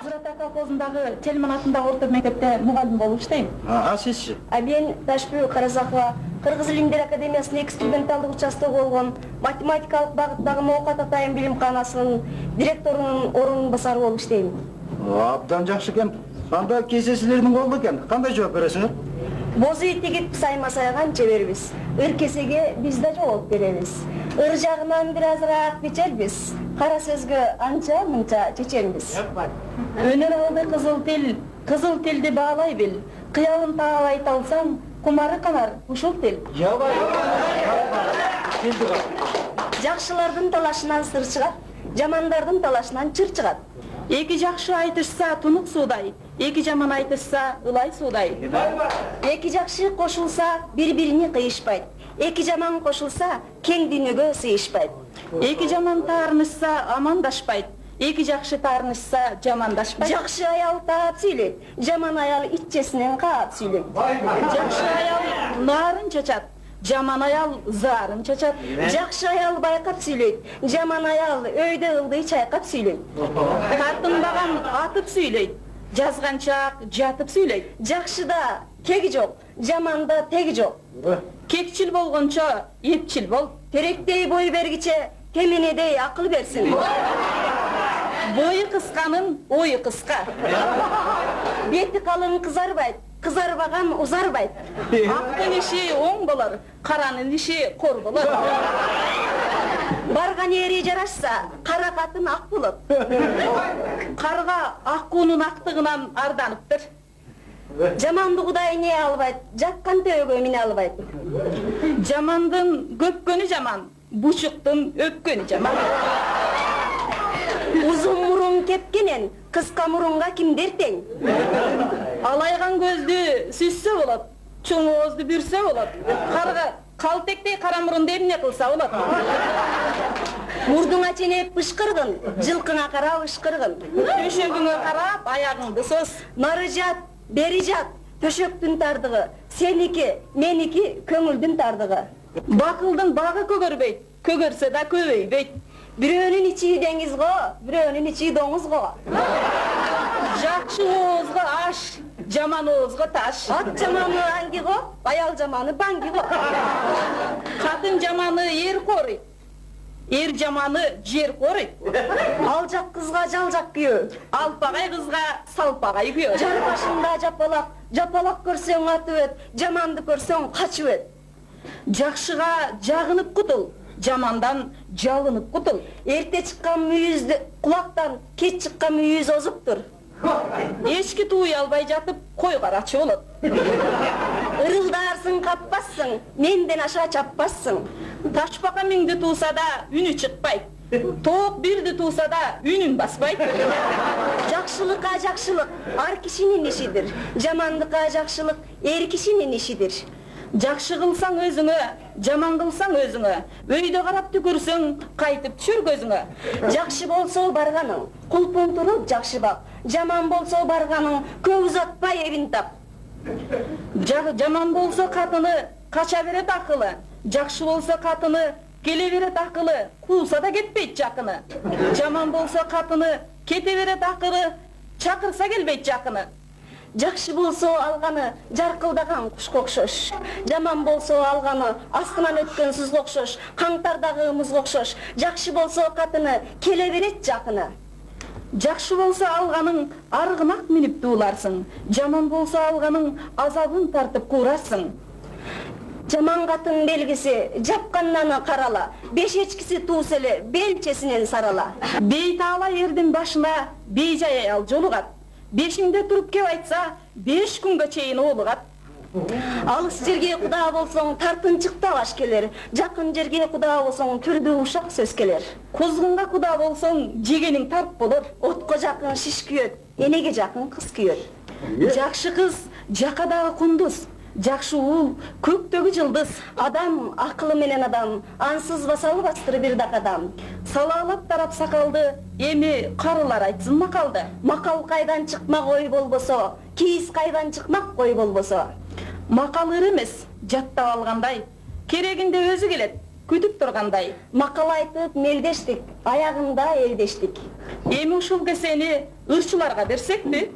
Зурата колхозундагы Телман атындагы орто мектепте мугалим болуп иштейм. Сизчи? Мен Ташбү Каразакова Кыргыз илимдер академиясынын эксперименталдык участогу болгон математикалык багыттагы Моокат Атайын билимканасынын директорунун орун басары болуп иштейм. Абдан жакшы экен. Кандай кездесүүлөрдүн колду экен? Кандай жооп бересиңер? Бозу тигип сайма сайган чебербиз. Ыр кесеге биз да жооп беребиз. Ыр жагынан бир азыраак бичербиз. Кара сөзгө анча мынча чечербиз. Өнөр алды кызыл тилди баалай бил. Кыялын таап айта алсаң, кумары канар ушул тил. Ябай. Жакшылардын талашынан сыр чыгат, жамандардын талашынан чыр чыгат. Эки жакшы айтышса тунук суудай, эки жаман айтышса ылай суудай. Эки жакшы кошулса бири-бирини кыйышпайт. Эки жаман кошулса кең дүйнөгө сыйышпайт. Эки жаман таарынышса амандашпайт, эки жакшы таарынышса жамандашпайт. Жакшы аял таап сүйлөйт, жаман аял итчесинен каап сүйлөйт. Жакшы аял нарын чачат, жаман аял зарын чачат. Жакшы аял байкап сүйлөйт, жаман аял өйдө ылдый чайкап сүйлөйт. Тартынбаган атып сүйлөйт, жазганчак жатып сүйлөйт. Жакшыда кеги жок, жаманда теги жок. Кекчил болгончо эпчил бол. Теректей бой бергиче кеменедей акыл берсин. Бою кысканын ою кыска. Бети калын кызарбайт, кызарбаган узарбайт. Актын иши оң болор, каранын иши кор болор. Барган ери жарашса, кара катын ак болот. Карга аккуунун актыгынан арданыптыр. Жаманды Кудай не албайт, жаккан төөгө мине албайт. Жамандын көпкөнү жаман, бучуктун өпкөнү жаман. Узун мурун кепкенен, кыска мурунга кимдер тең? Алайган көздү сүзсө болот, чоң оозду бүрсө болот. Карга калтектей кара мурунду эмне кылса болот? Мурдуңа ченеп бышкыргын, жылкыңа карап ышкыргын. Төшөгүңө карап аягыңды соз. Нары жат, бери жат, төшөктүн тардыгы, сеники, меники көңүлдүн тардыгы. Бакылдын багы көгөрбөйт, көгөрсө да көбөйбөйт. Бирөөнүн ичи деңизго, бирөөнүн ичи доңузго. Жакшы оозго аш, жаман оозго таш. Ат жаманы аңгиго, аял жаманы баңгиго. Катын жаманы эр корuyт, эр жаманы жер корuyт. Алжак кызга жалжак күйөө, Алпагай кызга салпагай күйөө. жар башында жапалак, жапалак көрсөң атып өт, жаманды көрсөң качып өт. Жакшыга жагынып кутул, жамандан жалынып кутул. Эрте чыккан мүйүздү кулактан, кеч чыккан мүйүз озуптур. Эчки тууй албай жатып кой карачы болот. Ырылдарсың, каппассың, менден аша чаппассың. Ташпака миңди тууса да үнү чыкпайт. Тоок бирди тууса да үнүн баспайт. Жакшылыкка жакшылык ар кишинин ишидир. Жамандыкка жакшылык эр кишинин ишидир. Жакшы кылсаң өзүңө, жаман кылсаң өзүңө. Өйдө карап түкүрсөң, кайтып түшүр көзүңө. Жакшы болсо барганың, кулпун туруп жакшы бак. Жаман болсо барганың, көп узатпай эбин тап. Жаман болсо катыны кача берет акылы. Жакшы болсо катыны келе берет акылы. Кууса да кетпейт жакыны. Жаман болсо катыны кете берет акылы. Чакырса келбейт жакыны. Жакшы болсо алганы жаркылдаган кушка окшош. Жаман болсо алганы астынан өткөн сузга окшош, каңтардагы музга окшош. Жакшы болсо катыны келе берет жакыны. Жакшы болсо алганың аргынак минип дууларсың. Жаман болсо алганың азабын тартып куурарсың. Жаман катын белгиси жапканнаны карала, беш эчкиси туус эле белчесинен сарала. Бейтаала эрдин башына бейжай аял жолугат. Бешиңде туруп кеп айтса, 5 күнгө чейин оолугат. Алыс жерге куда болсоң тартынчык талаш келер, жакын жерге куда болсоң түрдүү ушак сөз келер. Кузгунга куда болсоң жегениң тарп болор. Отко жакын шиш күйөт, энеге жакын кыз күйөт. Жакшы кыз жакадагы кундуз, жакшы уул көктөгү жылдыз. Адам акылы менен адам, ансыз басалы бастыры бир дакадам. Салаалап тарап сакалды, эми карылар айтсын макалды. Макал кайдан чыкмак ой болбосо, кийиз кайдан чыкмак кой болбосо. Макал ыр эмес, жаттап алгандай. Керегинде өзү келет, күтүп тургандай. Макал айтып мелдештик, аягында элдештик. Эми ушул кесени ырчыларга берсекпи?